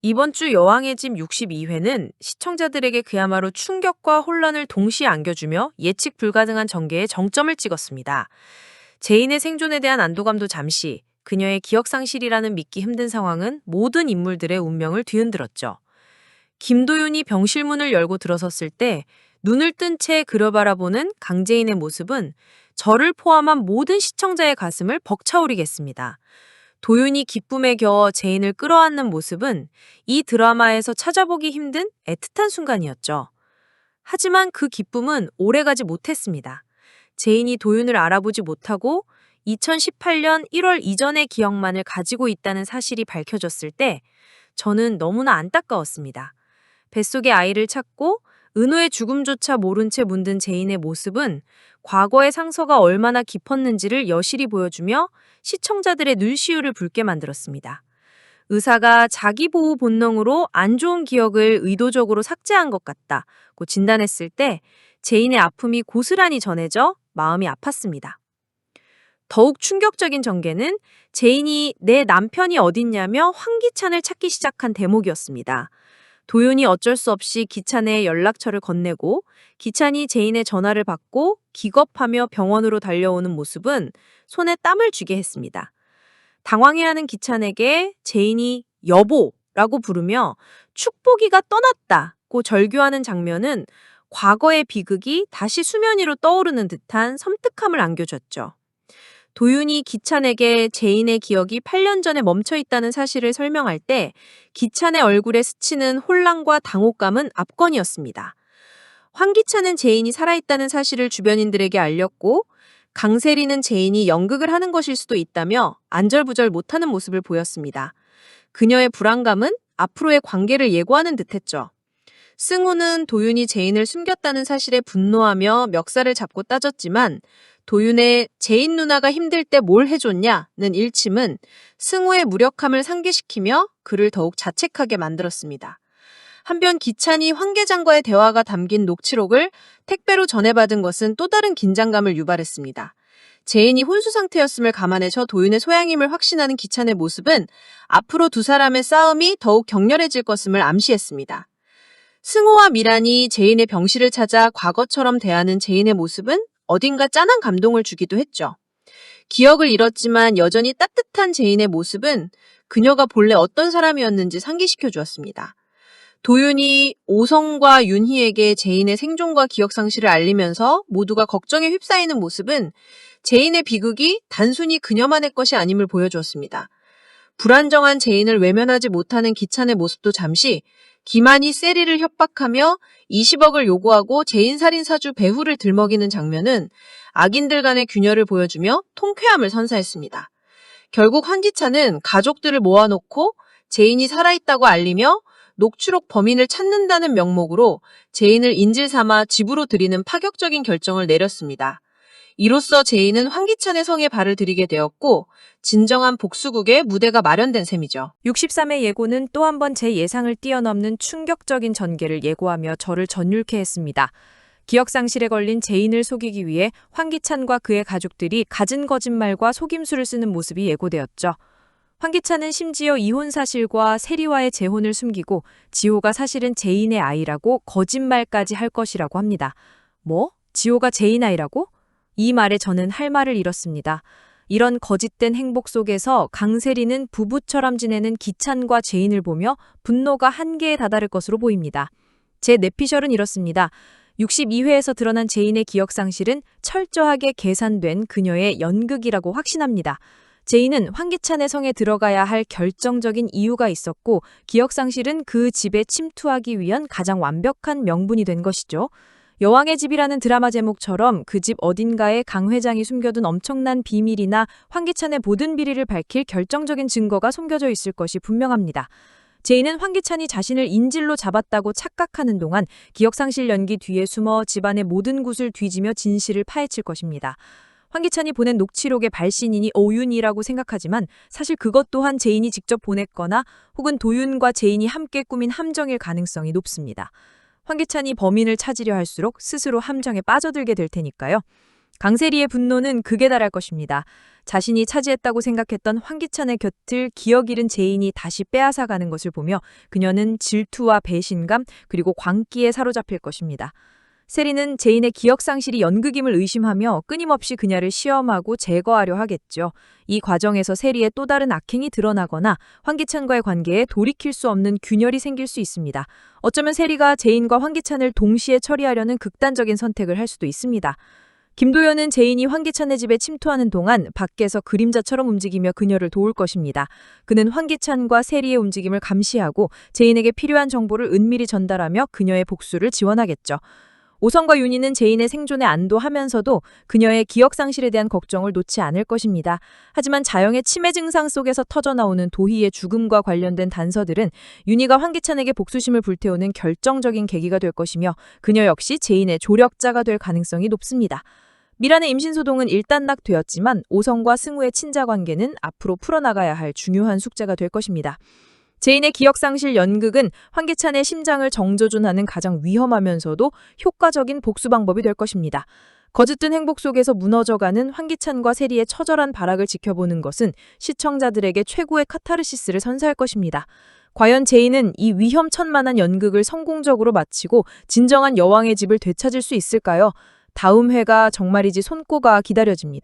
이번 주 여왕의 집 62회는 시청자들에게 그야말로 충격과 혼란을 동시에 안겨주며 예측 불가능한 전개에 정점을 찍었습니다. 제인의 생존에 대한 안도감도 잠시, 그녀의 기억상실이라는 믿기 힘든 상황은 모든 인물들의 운명을 뒤흔들었죠. 김도윤이 병실문을 열고 들어섰을 때 눈을 뜬 채 그려 바라보는 강재인의 모습은 저를 포함한 모든 시청자의 가슴을 벅차오르게 했습니다. 도윤이 기쁨에 겨워 제인을 끌어안는 모습은 이 드라마에서 찾아보기 힘든 애틋한 순간이었죠. 하지만 그 기쁨은 오래가지 못했습니다. 제인이 도윤을 알아보지 못하고 2018년 1월 이전의 기억만을 가지고 있다는 사실이 밝혀졌을 때 저는 너무나 안타까웠습니다. 뱃속의 아이를 찾고 은호의 죽음조차 모른 채 문든 제인의 모습은 과거의 상처가 얼마나 깊었는지를 여실히 보여주며 시청자들의 눈시울을 붉게 만들었습니다. 의사가 자기 보호 본능으로 안 좋은 기억을 의도적으로 삭제한 것 같다고 진단했을 때 제인의 아픔이 고스란히 전해져 마음이 아팠습니다. 더욱 충격적인 전개는 제인이 내 남편이 어딨냐며 황기찬을 찾기 시작한 대목이었습니다. 도윤이 어쩔 수 없이 기찬의 연락처를 건네고 기찬이 제인의 전화를 받고 기겁하며 병원으로 달려오는 모습은 손에 땀을 쥐게 했습니다. 당황해하는 기찬에게 제인이 여보라고 부르며 축복이가 떠났다고 절규하는 장면은 과거의 비극이 다시 수면 위로 떠오르는 듯한 섬뜩함을 안겨줬죠. 도윤이 기찬에게 제인의 기억이 8년 전에 멈춰 있다는 사실을 설명할 때 기찬의 얼굴에 스치는 혼란과 당혹감은 압권이었습니다. 황기찬은 제인이 살아있다는 사실을 주변인들에게 알렸고 강세리는 제인이 연극을 하는 것일 수도 있다며 안절부절 못하는 모습을 보였습니다. 그녀의 불안감은 앞으로의 관계를 예고하는 듯했죠. 승우는 도윤이 제인을 숨겼다는 사실에 분노하며 멱살을 잡고 따졌지만 도윤의 제인 누나가 힘들 때 뭘 해줬냐는 일침은 승우의 무력함을 상기시키며 그를 더욱 자책하게 만들었습니다. 한편 기찬이 황 계장과의 대화가 담긴 녹취록을 택배로 전해받은 것은 또 다른 긴장감을 유발했습니다. 제인이 혼수 상태였음을 감안해서 도윤의 소양임을 확신하는 기찬의 모습은 앞으로 두 사람의 싸움이 더욱 격렬해질 것임을 암시했습니다. 승호와 미란이 제인의 병실을 찾아 과거처럼 대하는 제인의 모습은 어딘가 짠한 감동을 주기도 했죠. 기억을 잃었지만 여전히 따뜻한 제인의 모습은 그녀가 본래 어떤 사람이었는지 상기시켜 주었습니다. 도윤이 오성과 윤희에게 제인의 생존과 기억 상실을 알리면서 모두가 걱정에 휩싸이는 모습은 제인의 비극이 단순히 그녀만의 것이 아님을 보여주었습니다. 불안정한 제인을 외면하지 못하는 기찬의 모습도 잠시 기만이 세리를 협박하며 20억을 요구하고 제인 살인 사주 배후를 들먹이는 장면은 악인들 간의 균열을 보여주며 통쾌함을 선사했습니다. 결국 황기찬은 가족들을 모아놓고 제인이 살아있다고 알리며 녹취록 범인을 찾는다는 명목으로 제인을 인질 삼아 집으로 들이는 파격적인 결정을 내렸습니다. 이로써 제인은 황기찬의 성에 발을 들이게 되었고 진정한 복수극의 무대가 마련된 셈이죠. 63회 예고는 또 한 번 제 예상을 뛰어넘는 충격적인 전개를 예고하며 저를 전율케 했습니다. 기억상실에 걸린 제인을 속이기 위해 황기찬과 그의 가족들이 갖은 거짓말과 속임수를 쓰는 모습이 예고되었죠. 황기찬은 심지어 이혼 사실과 세리와의 재혼을 숨기고 지호가 사실은 제인의 아이라고 거짓말까지 할 것이라고 합니다. 뭐? 지호가 제인 아이라고? 이 말에 저는 할 말을 잃었습니다. 이런 거짓된 행복 속에서 강세리는 부부처럼 지내는 기찬과 제인을 보며 분노가 한계에 다다를 것으로 보입니다. 제 뇌피셜은 이렇습니다. 62회에서 드러난 제인의 기억상실은 철저하게 계산된 그녀의 연극이라고 확신합니다. 제인은 황기찬의 성에 들어가야 할 결정적인 이유가 있었고 기억상실은 그 집에 침투하기 위한 가장 완벽한 명분이 된 것이죠. 여왕의 집이라는 드라마 제목처럼 그 집 어딘가에 강 회장이 숨겨둔 엄청난 비밀이나 황기찬의 모든 비리를 밝힐 결정적인 증거가 숨겨져 있을 것이 분명합니다. 제인은 황기찬이 자신을 인질로 잡았다고 착각하는 동안 기억상실 연기 뒤에 숨어 집안의 모든 곳을 뒤지며 진실을 파헤칠 것입니다. 황기찬이 보낸 녹취록의 발신인이 오윤이라고 생각하지만 사실 그것 또한 제인이 직접 보냈거나 혹은 도윤과 제인이 함께 꾸민 함정일 가능성이 높습니다. 황기찬이 범인을 찾으려 할수록 스스로 함정에 빠져들게 될 테니까요. 강세리의 분노는 극에 달할 것입니다. 자신이 차지했다고 생각했던 황기찬의 곁을 기억 잃은 제인이 다시 빼앗아가는 것을 보며 그녀는 질투와 배신감 그리고 광기에 사로잡힐 것입니다. 세리는 제인의 기억 상실이 연극임을 의심하며 끊임없이 그녀를 시험하고 제거하려 하겠죠. 이 과정에서 세리의 또 다른 악행이 드러나거나 황기찬과의 관계에 돌이킬 수 없는 균열이 생길 수 있습니다. 어쩌면 세리가 제인과 황기찬을 동시에 처리하려는 극단적인 선택을 할 수도 있습니다. 김도연은 제인이 황기찬의 집에 침투하는 동안 밖에서 그림자처럼 움직이며 그녀를 도울 것입니다. 그는 황기찬과 세리의 움직임을 감시하고 제인에게 필요한 정보를 은밀히 전달하며 그녀의 복수를 지원하겠죠. 오성과 윤희는 제인의 생존에 안도하면서도 그녀의 기억 상실에 대한 걱정을 놓지 않을 것입니다. 하지만 자영의 치매 증상 속에서 터져나오는 도희의 죽음과 관련된 단서들은 윤희가 황기찬에게 복수심을 불태우는 결정적인 계기가 될 것이며 그녀 역시 제인의 조력자가 될 가능성이 높습니다. 미란의 임신소동은 일단락되었지만 오성과 승우의 친자 관계는 앞으로 풀어나가야 할 중요한 숙제가 될 것입니다. 제인의 기억상실 연극은 황기찬의 심장을 정조준하는 가장 위험하면서도 효과적인 복수 방법이 될 것입니다. 거짓된 행복 속에서 무너져가는 황기찬과 세리의 처절한 발악을 지켜보는 것은 시청자들에게 최고의 카타르시스를 선사할 것입니다. 과연 제인은 이 위험천만한 연극을 성공적으로 마치고 진정한 여왕의 집을 되찾을 수 있을까요? 다음 회가 정말이지 손꼽아 기다려집니다.